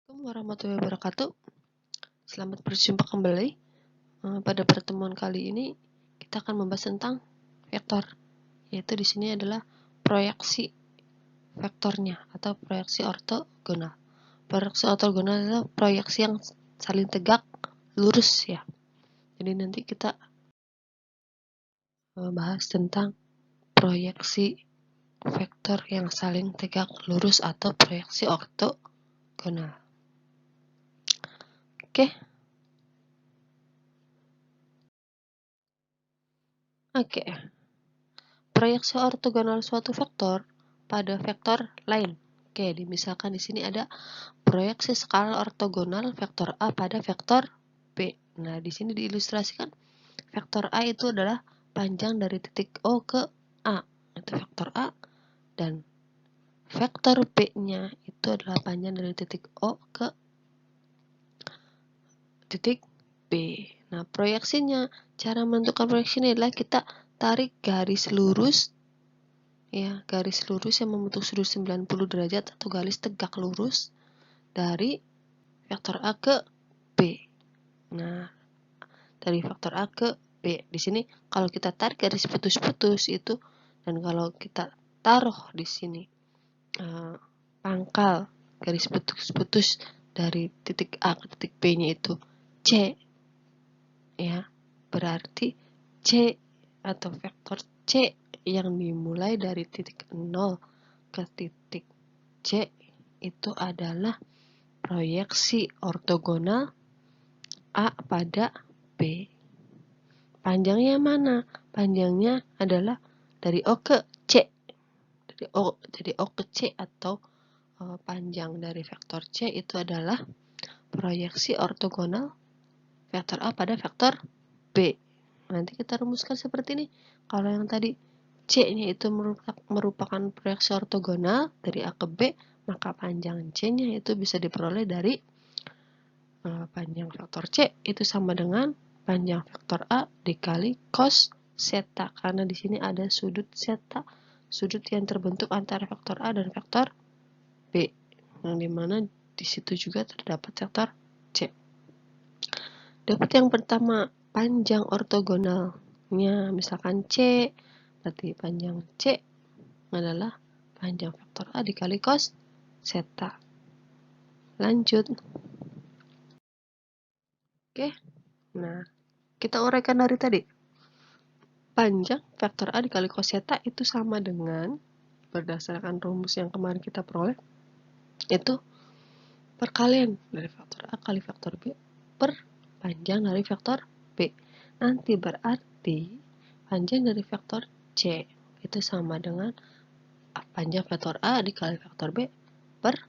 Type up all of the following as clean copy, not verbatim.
Assalamualaikum warahmatullahi wabarakatuh. Selamat berjumpa kembali. Pada pertemuan kali ini kita akan membahas tentang vektor, yaitu di sini adalah proyeksi vektornya atau proyeksi ortogonal. Proyeksi ortogonal adalah proyeksi yang saling tegak lurus ya. Jadi nanti kita bahas tentang proyeksi vektor yang saling tegak lurus atau proyeksi ortogonal. Oke. Proyeksi ortogonal suatu vektor pada vektor lain. Oke, misalkan di sini ada proyeksi skala ortogonal vektor A pada vektor B. Nah, di sini diilustrasikan vektor A itu adalah panjang dari titik O ke A. Itu vektor A. Dan vektor B-nya itu adalah panjang dari titik O ke titik B. Nah, proyeksinya, cara menentukan proyeksi ini adalah kita tarik garis lurus ya, garis lurus yang membentuk sudut 90 derajat atau garis tegak lurus dari vektor A ke B. Nah, dari vektor A ke B. Di sini kalau kita tarik garis putus-putus itu, dan kalau kita taruh di sini pangkal garis putus-putus dari titik A ke titik B-nya itu C, ya, berarti C atau vektor C yang dimulai dari titik 0 ke titik C itu adalah proyeksi ortogonal A pada B. Panjangnya mana? Panjangnya adalah dari O ke C. Dari O ke C atau panjang dari vektor C itu adalah proyeksi ortogonal vektor A pada vektor B. Nanti kita rumuskan seperti ini. Kalau yang tadi C-nya itu merupakan proyeksi ortogonal dari A ke B, maka panjang C-nya itu bisa diperoleh dari panjang vektor C itu sama dengan panjang vektor A dikali cos zeta, karena di sini ada sudut zeta, sudut yang terbentuk antara vektor A dan vektor B, yang dimana di situ juga terdapat vektor C. Dapat yang pertama, panjang ortogonalnya misalkan C, berarti panjang C adalah panjang vektor A dikali cos zeta. Lanjut. Oke, nah kita uraikan dari tadi. Panjang vektor A dikali cos zeta itu sama dengan, berdasarkan rumus yang kemarin kita peroleh, itu perkalian dari vektor A kali vektor B per panjang dari vektor B. Nanti berarti panjang dari vektor C itu sama dengan panjang vektor A dikali vektor B per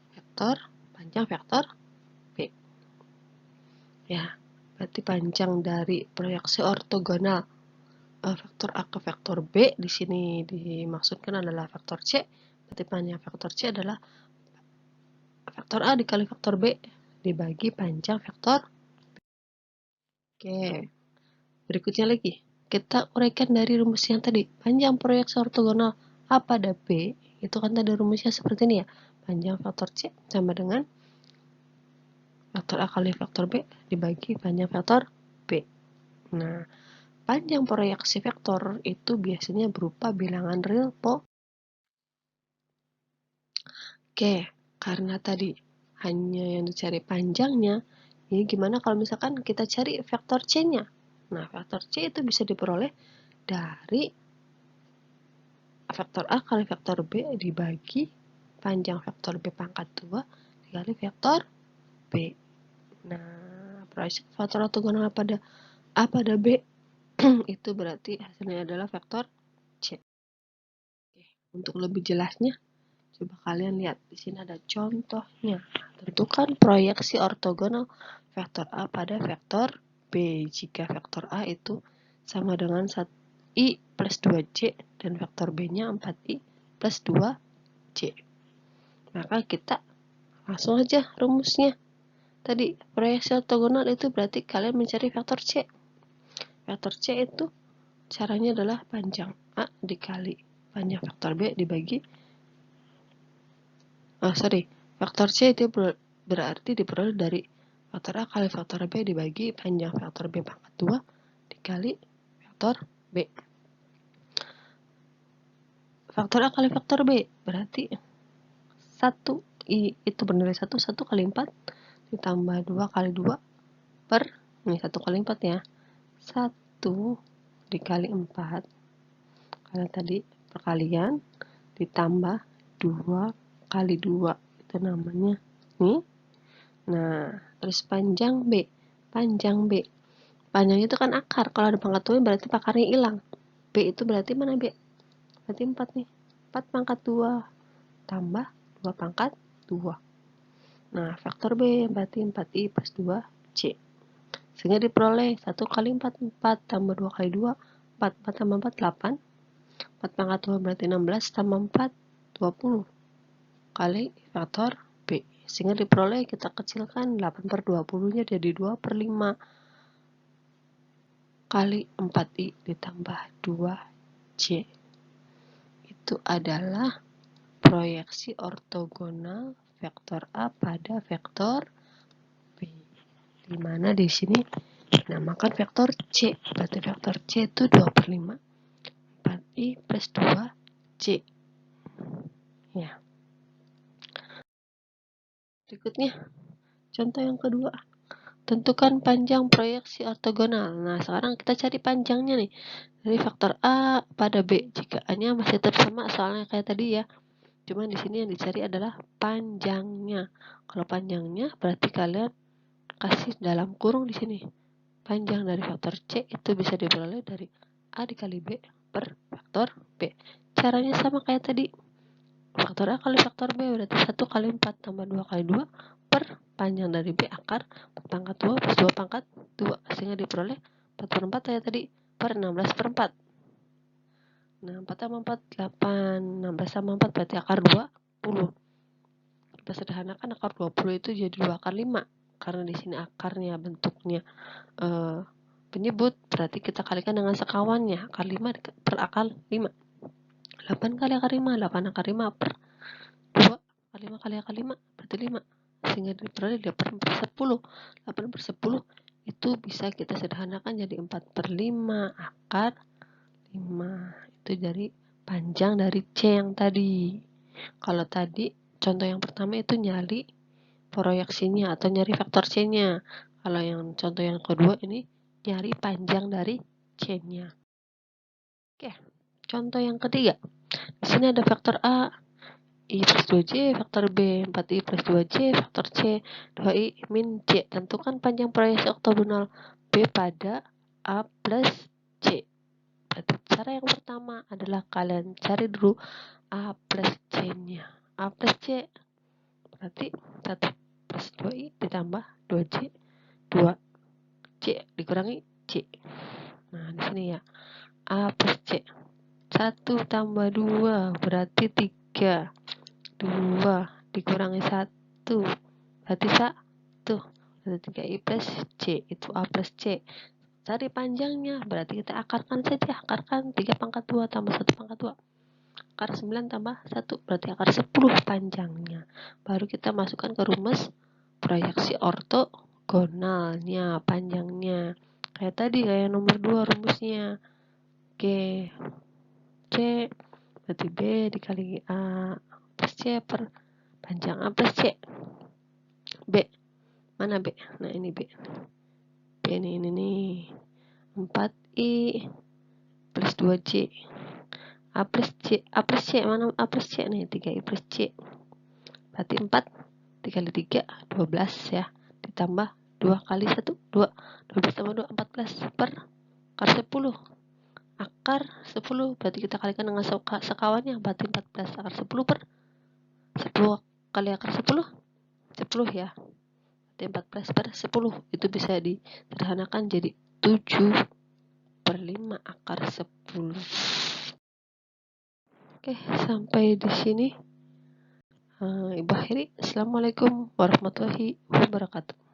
vektor panjang vektor B. Ya, berarti panjang dari proyeksi ortogonal vektor A ke vektor B di sini dimaksudkan adalah vektor C. Berarti panjang vektor C adalah vektor A dikali vektor B dibagi panjang vektor B. Oke, berikutnya lagi. Kita uraikan dari rumus yang tadi. Panjang proyeksi ortogonal A pada B, itu kan tadi rumusnya seperti ini ya. Panjang vektor C sama dengan vektor A kali vektor B dibagi panjang vektor B. Nah, panjang proyeksi vektor itu biasanya berupa bilangan real Oke, karena tadi hanya yang dicari panjangnya, ini gimana kalau misalkan kita cari vektor C-nya? Nah, vektor C itu bisa diperoleh dari vektor A kali vektor B dibagi panjang vektor B pangkat 2 dikali vektor B. Nah, proyeksi vektor ortogonal pada A pada B itu berarti hasilnya adalah vektor C. Oke, untuk lebih jelasnya, coba kalian lihat di sini ada contohnya. Tentukan proyeksi ortogonal vektor A pada vektor B jika vektor A itu sama dengan I plus 2J dan vektor B-nya 4I plus 2J. Maka kita langsung aja rumusnya. Tadi proyeksi ortogonal itu berarti kalian mencari vektor C. Vektor C itu caranya adalah panjang A dikali panjang vektor B dibagi Faktor C itu berarti diperoleh dari faktor A kali faktor B dibagi panjang faktor B pangkat 2 dikali faktor B. Faktor A kali faktor B berarti 1 itu bernilai 1 kali 4 ditambah 2 kali 2 per ini 1 kali 4 ya. 1 dikali 4 karena tadi perkalian ditambah 2 kali 2 itu namanya nih. Nah, terus panjang B. Panjang itu kan akar. Kalau ada pangkat 2 berarti akarnya hilang. B itu berarti mana B? Berarti 4 nih. 4 pangkat 2 tambah 2 pangkat 2. Nah, faktor B berarti 4I plus 2C. Sehingga diperoleh 1 kali 4, 4 tambah 2 kali 2, 4, 4 tambah 4, 8. 4 pangkat 2 berarti 16 tambah 4, 20 kali faktor B. Sehingga diperoleh kita kecilkan 8 per 20 nya jadi 2 per 5 kali 4I ditambah 2C. Itu adalah proyeksi ortogonal vektor A pada vektor B. Dimana di sini dinamakan vektor C. Berarti vektor C itu 2 per 5 4I plus 2C. Ya. Berikutnya, contoh yang kedua. Tentukan panjang proyeksi ortogonal. Nah, sekarang kita cari panjangnya nih. Dari faktor A pada B. Jika A-nya masih tetap sama soalnya kayak tadi ya. Cuman di sini yang dicari adalah panjangnya. Kalau panjangnya berarti kalian kasih dalam kurung di sini. Panjang dari faktor C itu bisa diperoleh dari A dikali B per faktor B. Caranya sama kayak tadi. Faktor A kali faktor B berarti 1 kali 4 tambah 2 kali 2 per panjang dari B akar 4 pangkat 2 plus 2 pangkat 2. Sehingga diperoleh 4 per 4 kayak tadi per 16 per 4. Nah, 4 tambah 4, 8. 16 tambah 4 berarti akar 20. Kita sederhanakan akar 20 itu jadi 2 akar 5. Karena di sini akarnya bentuknya penyebut, berarti kita kalikan dengan sekawannya. Akar 5 per akar 5. 8 kali akar 5, 8 akar 5 per 2 kali 5 kali akar 5, berarti 5. Sehingga diperoleh 8 per 10. 8 per 10 itu bisa kita sederhanakan jadi 4 per 5 akar 5. Itu dari panjang dari C yang tadi. Kalau tadi contoh yang pertama itu nyari proyeksinya atau nyari faktor C-nya. Kalau yang contoh yang kedua ini nyari panjang dari C-nya. Oke, contoh yang ketiga. Di sini ada faktor A, I plus 2J, faktor B, 4I plus 2J, faktor C, 2I min C. Tentukan panjang proyeksi ortogonal B pada A plus C. Berarti cara yang pertama adalah kalian cari dulu A plus C-nya. A plus C berarti 1 plus 2I ditambah 2J, 2C dikurangi C. Nah, di sini ya. A plus C. 1 tambah 2 berarti 3. 2 dikurangi 1 berarti 1. Berarti 3I plus C itu A plus C. Cari panjangnya berarti kita akarkan saja. Akarkan 3 pangkat 2 tambah 1 pangkat 2. Akar 9 tambah 1 berarti akar 10 panjangnya. Baru kita masukkan ke rumus proyeksi ortogonalnya panjangnya. Kayak tadi kayak nomor 2 rumusnya. Oke. C berarti B dikali A plus C per panjang A plus C. B. Mana B? Nah, ini B. B ini nih. 4I plus 2J. A plus C. A plus C. Mana A plus C nih? 3I plus C. Berarti 4 dikali 3, 12 ya. Ditambah 2 kali 1, 2. 12 tambah 2, 14 per akar 10. Akar 10 berarti kita kalikan dengan sekawannya berarti 14 akar 10 per 10 kali akar 10 ya. Berarti 14 per 10 itu bisa disederhanakan jadi 7 per 5 akar 10. Oke, sampai di sini. Ibu akhiri. Assalamualaikum warahmatullahi wabarakatuh.